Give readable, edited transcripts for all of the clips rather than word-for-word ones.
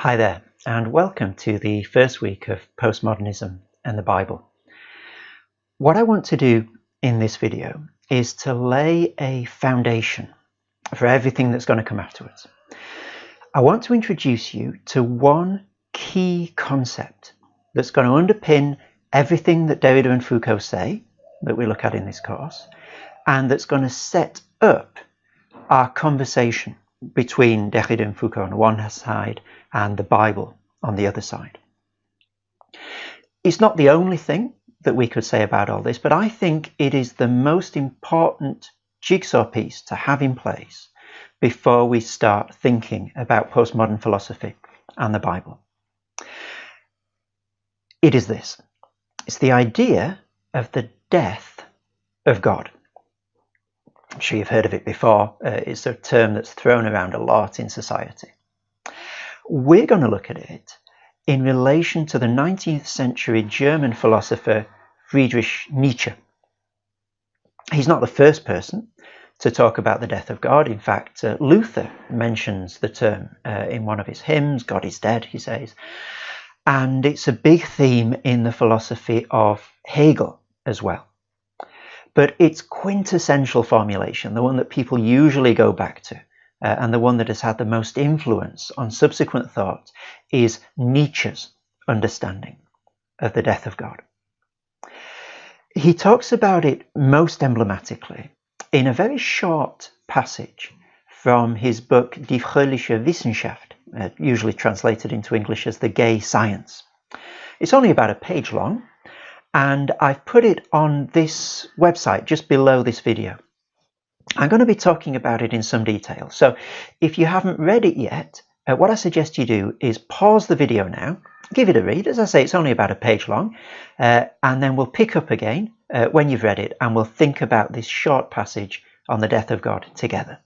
Hi there, and welcome to the first week of Postmodernism and the Bible. What I want to do in this video is to lay a foundation for everything that's going to come afterwards. I want to introduce you to one key concept that's going to underpin everything that Derrida and Foucault say that we look at in this course, and that's going to set up our conversation between Derrida and Foucault on the one side and the Bible on the other side. It's not the only thing that we could say about all this, but I think it is the most important jigsaw piece to have in place before we start thinking about postmodern philosophy and the Bible. It is this. It's the idea of the death of God. I'm sure you've heard of it before. It's a term that's thrown around a lot in society. We're going to look at it in relation to the 19th century German philosopher Friedrich Nietzsche. He's not the first person to talk about the death of God. In fact, Luther mentions the term in one of his hymns. God is dead, he says. And it's a big theme in the philosophy of Hegel as well. But its quintessential formulation, the one that people usually go back to, and the one that has had the most influence on subsequent thought, is Nietzsche's understanding of the death of God. He talks about it most emblematically in a very short passage from his book Die Fröhliche Wissenschaft, usually translated into English as The Gay Science. It's only about a page long, and I've put it on this website just below this video. I'm going to be talking about it in some detail. So if you haven't read it yet, what I suggest you do is pause the video now, give it a read. As I say, it's only about a page long, and then we'll pick up again when you've read it, and we'll think about this short passage on the death of God together.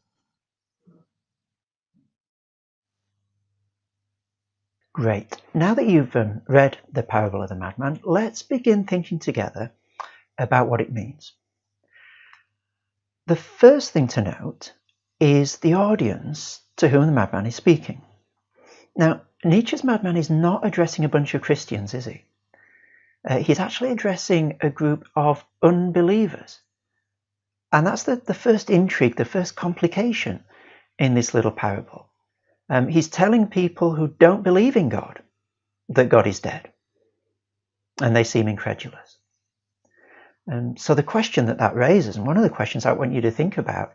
Great. Now that you've read the parable of the madman, let's begin thinking together about what it means. The first thing to note is the audience to whom the madman is speaking. Now, Nietzsche's madman is not addressing a bunch of Christians, is he? He's actually addressing a group of unbelievers. And that's the first intrigue, the first complication in this little parable. He's telling people who don't believe in God that God is dead, and they seem incredulous. So the question that raises, and one of the questions I want you to think about,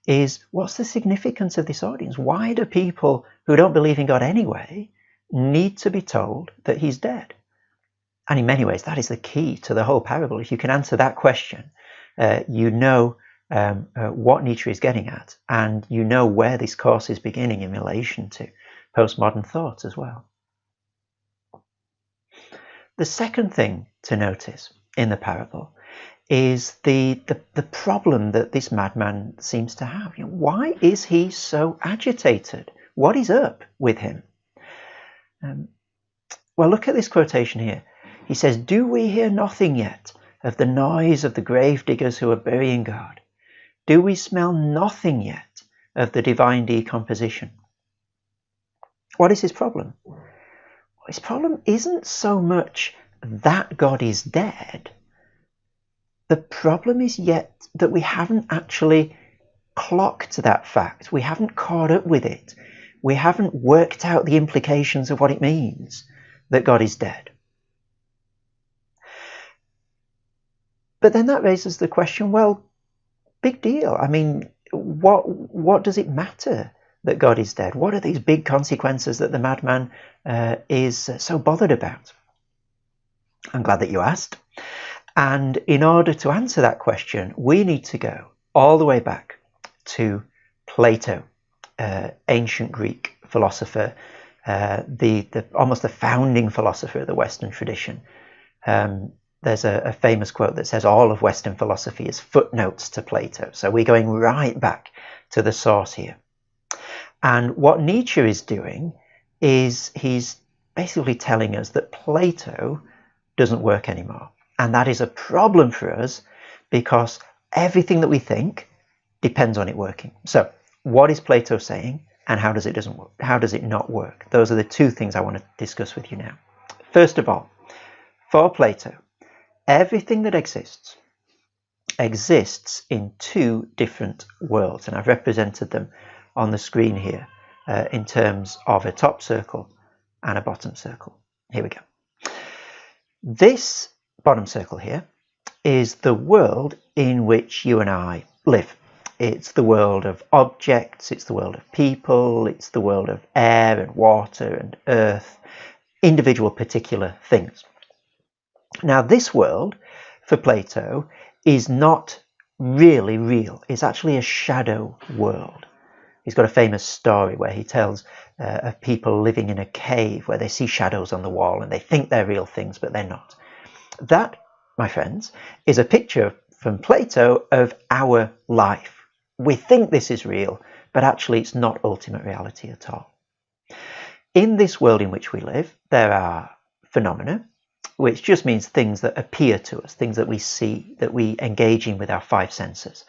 is what's the significance of this audience? Why do people who don't believe in God anyway need to be told that he's dead? And in many ways, that is the key to the whole parable. If you can answer that question, you know what Nietzsche is getting at, and you know where this course is beginning in relation to postmodern thought as well. The second thing to notice in the parable is the problem that this madman seems to have. Why is he so agitated? What is up with him? Well, look at this quotation here. He says, "Do we hear nothing yet of the noise of the grave diggers who are burying God? Do we smell nothing yet of the divine decomposition?" What is his problem? His problem isn't so much that God is dead. The problem is yet that we haven't actually clocked that fact. We haven't caught up with it. We haven't worked out the implications of what it means that God is dead. But then that raises the question, well, big deal. I mean, what does it matter that God is dead? What are these big consequences that the madman is so bothered about? I'm glad that you asked. And in order to answer that question, we need to go all the way back to Plato, ancient Greek philosopher, almost the founding philosopher of the Western tradition. There's a famous quote that says all of Western philosophy is footnotes to Plato. So we're going right back to the source here. And what Nietzsche is doing is he's basically telling us that Plato doesn't work anymore. And that is a problem for us because everything that we think depends on it working. So what is Plato saying? and how does it not work? Those are the two things I want to discuss with you now. First of all, for Plato, everything that exists in two different worlds, and I've represented them on the screen here in terms of a top circle and a bottom circle. Here we go. This bottom circle here is the world in which you and I live. It's the world of objects, it's the world of people, it's the world of air and water and earth, individual particular things. Now, this world, for Plato, is not really real. It's actually a shadow world. He's got a famous story where he tells of people living in a cave where they see shadows on the wall and they think they're real things, but they're not. That, my friends, is a picture from Plato of our life. We think this is real, but actually it's not ultimate reality at all. In this world in which we live, there are phenomena, which just means things that appear to us, things that we see, that we engage in with our five senses.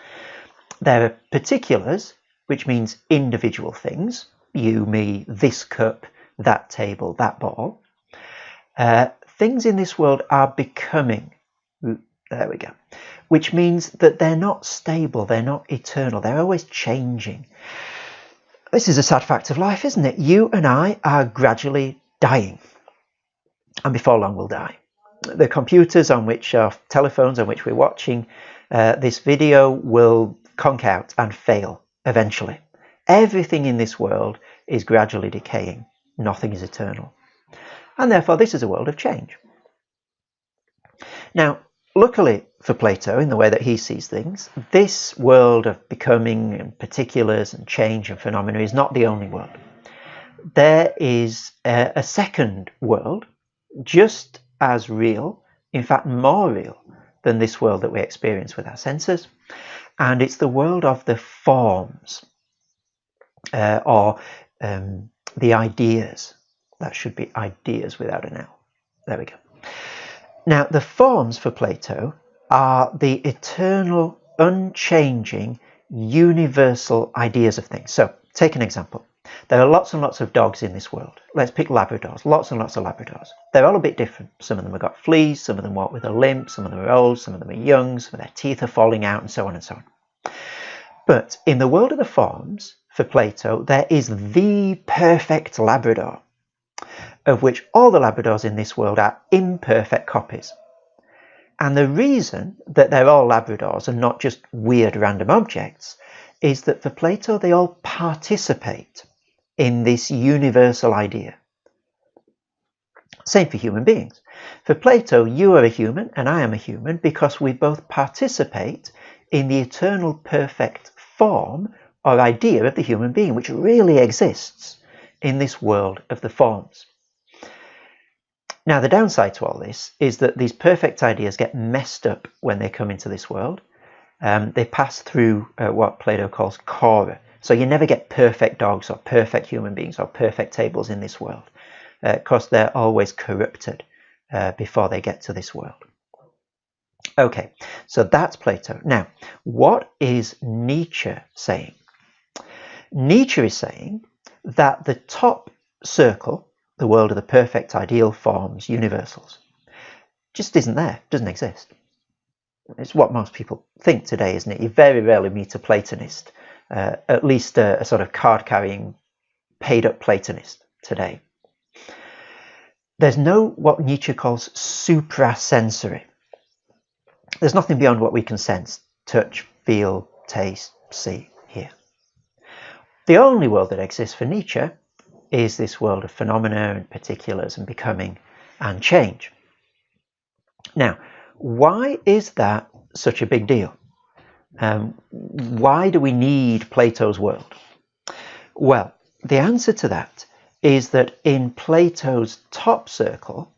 There are particulars, which means individual things, you, me, this cup, that table, that ball. Things in this world are becoming, there we go, which means that they're not stable, they're not eternal, they're always changing. This is a sad fact of life, isn't it? You and I are gradually dying, and before long we'll die. The computers on which, our telephones on which we're watching this video will conk out and fail eventually. Everything in this world is gradually decaying. Nothing is eternal. And therefore this is a world of change. Now, luckily for Plato, in the way that he sees things, this world of becoming and particulars and change and phenomena is not the only world. There is a second world, just as real, in fact more real than this world that we experience with our senses, and it's the world of the forms, or the ideas. That should be ideas without an L. There we go. Now, the forms for Plato are the eternal, unchanging, universal ideas of things. So, take an example. There are lots and lots of dogs in this world. Let's pick Labradors, lots and lots of Labradors. They're all a bit different. Some of them have got fleas, some of them walk with a limp, some of them are old, some of them are young, some of their teeth are falling out, and so on and so on. But in the world of the forms, for Plato, there is the perfect Labrador, of which all the Labradors in this world are imperfect copies. And the reason that they're all Labradors and not just weird random objects is that for Plato they all participate in this universal idea. Same for human beings. For Plato, you are a human and I am a human because we both participate in the eternal perfect form or idea of the human being, which really exists in this world of the forms. Now, the downside to all this is that these perfect ideas get messed up when they come into this world. They pass through what Plato calls chora. So you never get perfect dogs or perfect human beings or perfect tables in this world, because they're always corrupted before they get to this world. Okay, so that's Plato. Now, what is Nietzsche saying? Nietzsche is saying that the top circle, the world of the perfect ideal forms, universals, just isn't there, doesn't exist. It's what most people think today, isn't it? You very rarely meet a Platonist, at least a sort of card-carrying, paid-up Platonist today. There's no what Nietzsche calls suprasensory. There's nothing beyond what we can sense, touch, feel, taste, see, hear. The only world that exists for Nietzsche is this world of phenomena and particulars and becoming and change. Now, why is that such a big deal? Why do we need Plato's world? Well, the answer to that is that in Plato's top circle,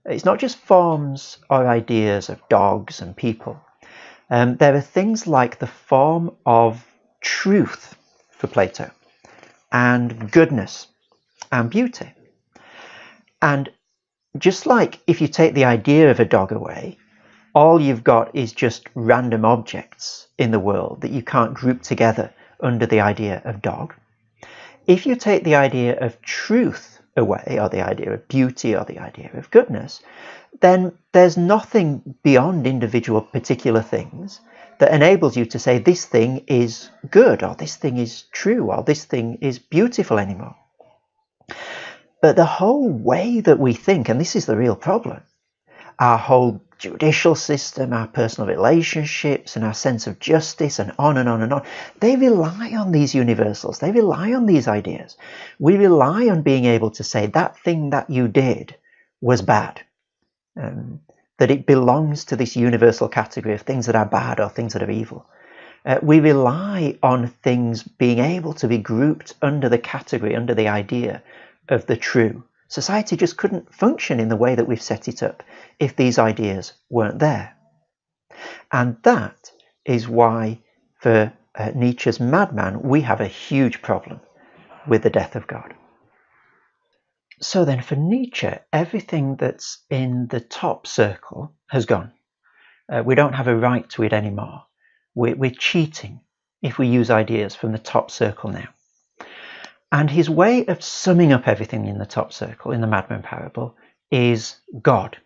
it's not just forms or ideas of dogs and people. There are things like the form of truth for Plato, and goodness, and beauty. And just like if you take the idea of a dog away, all you've got is just random objects in the world that you can't group together under the idea of dog. if you take the idea of truth away, or the idea of beauty, or the idea of goodness, then there's nothing beyond individual particular things that enables you to say this thing is good, or this thing is true, or this thing is beautiful anymore. But the whole way that we think, and this is the real problem, our whole judicial system, our personal relationships, and our sense of justice, and on and on and on, they rely on these universals. They rely on these ideas. We rely on being able to say that thing that you did was bad. That it belongs to this universal category of things that are bad or things that are evil. We rely on things being able to be grouped under the category, under the idea of the true. Society just couldn't function in the way that we've set it up if these ideas weren't there. And that is why, for Nietzsche's madman, we have a huge problem with the death of God. So then for Nietzsche, everything that's in the top circle has gone. We don't have a right to it anymore. We're cheating if we use ideas from the top circle now. And his way of summing up everything in the top circle, in the madman parable, is God.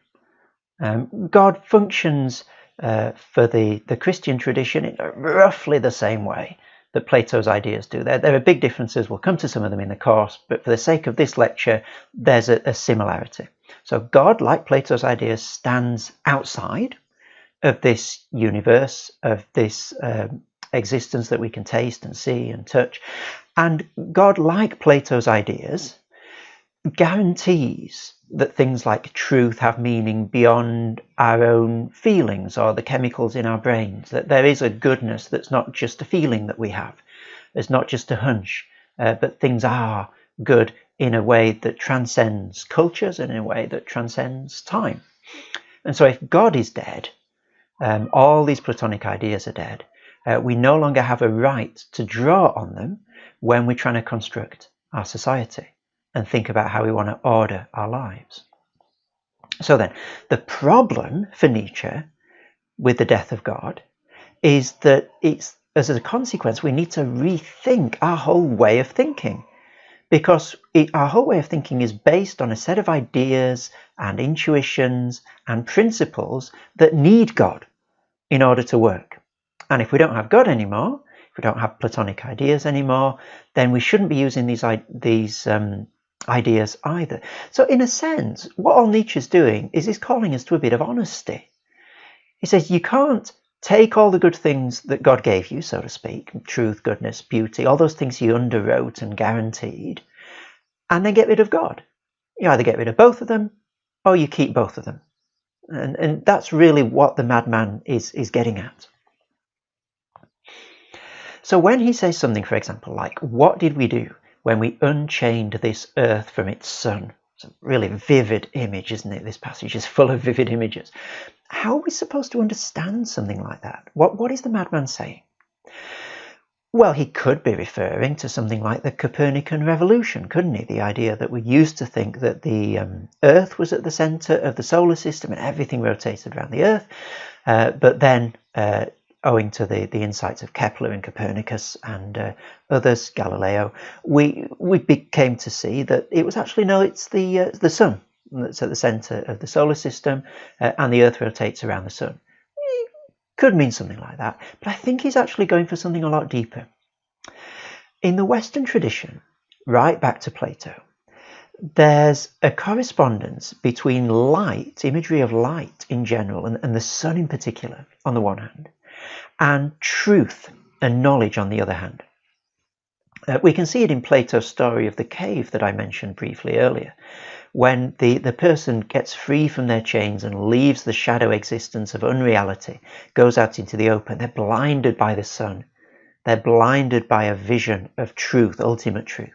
God functions for the Christian tradition in roughly the same way that Plato's ideas do. There are big differences. We'll come to some of them in the course, but for the sake of this lecture, there's a similarity. So God, like Plato's ideas, stands outside of this universe, of this existence that we can taste and see and touch. And God, like Plato's ideas, guarantees that things like truth have meaning beyond our own feelings or the chemicals in our brains, that there is a goodness that's not just a feeling that we have, it's not just a hunch, but things are good in a way that transcends cultures and in a way that transcends time. And so if God is dead, all these Platonic ideas are dead, we no longer have a right to draw on them when we're trying to construct our society and think about how we want to order our lives. So then, the problem for Nietzsche with the death of God is that it's, as a consequence, we need to rethink our whole way of thinking, because our whole way of thinking is based on a set of ideas and intuitions and principles that need God in order to work. And if we don't have God anymore, if we don't have Platonic ideas anymore, then we shouldn't be using these ideas either. So in a sense, what all Nietzsche's doing is he's calling us to a bit of honesty. He says you can't take all the good things that God gave you, so to speak, truth, goodness, beauty, all those things he underwrote and guaranteed, and then get rid of God. You either get rid of both of them or you keep both of them. And that's really what the madman is getting at. So when he says something, for example, like, what did we do when we unchained this earth from its sun? It's a really vivid image, isn't it? This passage is full of vivid images. How are we supposed to understand something like that? What is the madman saying? Well, he could be referring to something like the Copernican revolution, couldn't he? The idea that we used to think that the earth was at the centre of the solar system and everything rotated around the earth, but then owing to the insights of Kepler and Copernicus and others, Galileo, we came to see that it was actually, no, it's the sun that's at the centre of the solar system, and the earth rotates around the sun. It could mean something like that, but I think he's actually going for something a lot deeper. In the Western tradition, right back to Plato, there's a correspondence between light, imagery of light in general, and the sun in particular, on the one hand, and truth and knowledge on the other hand. We can see it in Plato's story of the cave that I mentioned briefly earlier, when the person gets free from their chains and leaves the shadow existence of unreality, goes out into the open. They're blinded by the sun. They're blinded by a vision of truth, ultimate truth.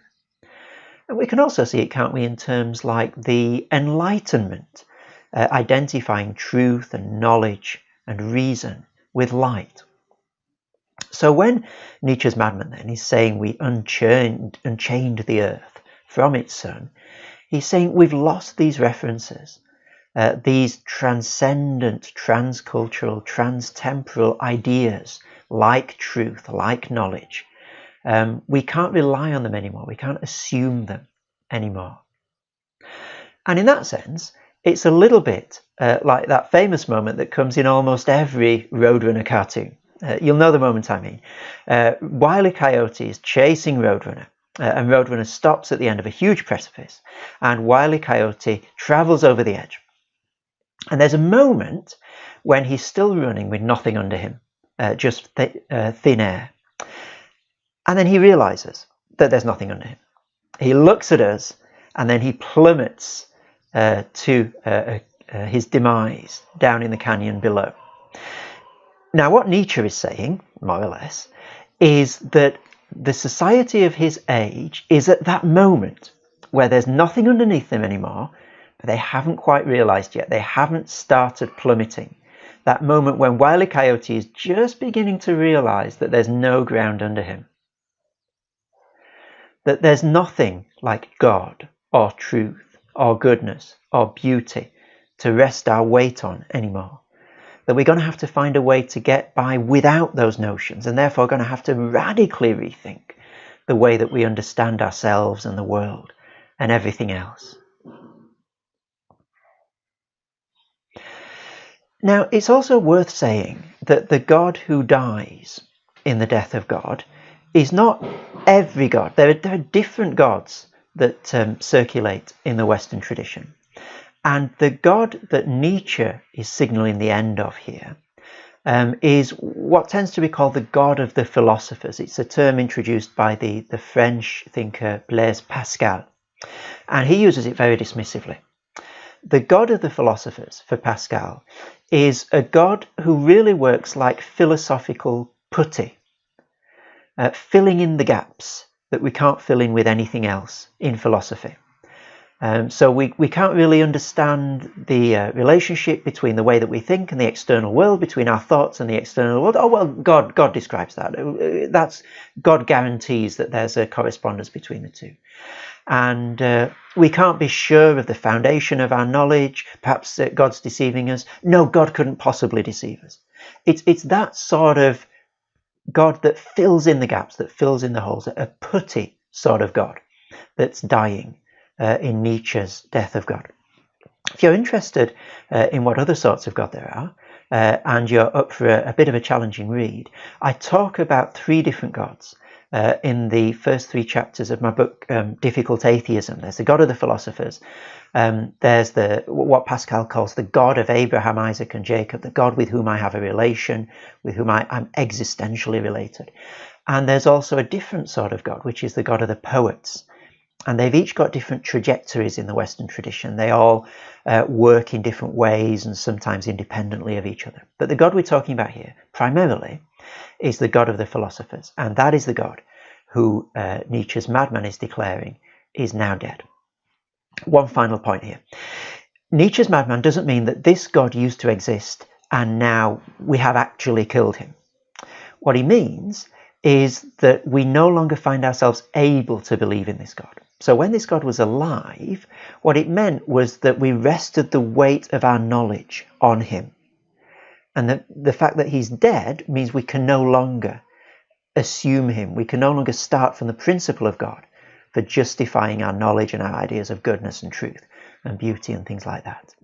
And we can also see it, can't we, in terms like the Enlightenment, identifying truth and knowledge and reason with light. So when Nietzsche's madman then is saying we unchained the earth from its sun, he's saying we've lost these references, these transcendent, transcultural, transtemporal ideas like truth, like knowledge. We can't rely on them anymore. We can't assume them anymore. And in that sense, it's a little bit like that famous moment that comes in almost every Roadrunner cartoon. You'll know the moment I mean. Wile E. Coyote is chasing Roadrunner, and Roadrunner stops at the end of a huge precipice, and Wile E. Coyote travels over the edge. And there's a moment when he's still running with nothing under him, just thin air. And then he realizes that there's nothing under him. He looks at us, and then he plummets to his demise down in the canyon below. Now, what Nietzsche is saying, more or less, is that the society of his age is at that moment where there's nothing underneath them anymore, but they haven't quite realized yet. They haven't started plummeting. That moment when Wile E. Coyote is just beginning to realize that there's no ground under him. That there's nothing like God or truth or goodness or beauty to rest our weight on anymore. That we're going to have to find a way to get by without those notions, and therefore going to have to radically rethink the way that we understand ourselves and the world and everything else. Now, it's also worth saying that the God who dies in the death of God is not every God. There are different gods that circulate in the Western tradition. And the God that Nietzsche is signalling the end of here is what tends to be called the God of the philosophers. It's a term introduced by the French thinker Blaise Pascal, and he uses it very dismissively. The God of the philosophers, for Pascal, is a God who really works like philosophical putty, filling in the gaps that we can't fill in with anything else in philosophy. So we can't really understand the relationship between the way that we think and the external world, between our thoughts and the external world. Oh, well, God describes that. God guarantees that there's a correspondence between the two. And we can't be sure of the foundation of our knowledge. Perhaps God's deceiving us. No, God couldn't possibly deceive us. It's that sort of God that fills in the gaps, that fills in the holes, a putty sort of God that's dying in Nietzsche's Death of God. If you're interested in what other sorts of God there are, and you're up for a bit of a challenging read, I talk about 3 different gods in the first 3 chapters of my book, Difficult Atheism. There's the God of the philosophers. There's what Pascal calls the God of Abraham, Isaac, and Jacob, the God with whom I have a relation, with whom I'm existentially related. And there's also a different sort of God, which is the God of the poets. And they've each got different trajectories in the Western tradition. They all work in different ways and sometimes independently of each other. But the God we're talking about here, primarily, is the God of the philosophers. And that is the God who Nietzsche's madman is declaring is now dead. One final point here. Nietzsche's madman doesn't mean that this God used to exist and now we have actually killed him. What he means is that we no longer find ourselves able to believe in this God. So when this God was alive, what it meant was that we rested the weight of our knowledge on him. And the fact that he's dead means we can no longer assume him. We can no longer start from the principle of God for justifying our knowledge and our ideas of goodness and truth and beauty and things like that.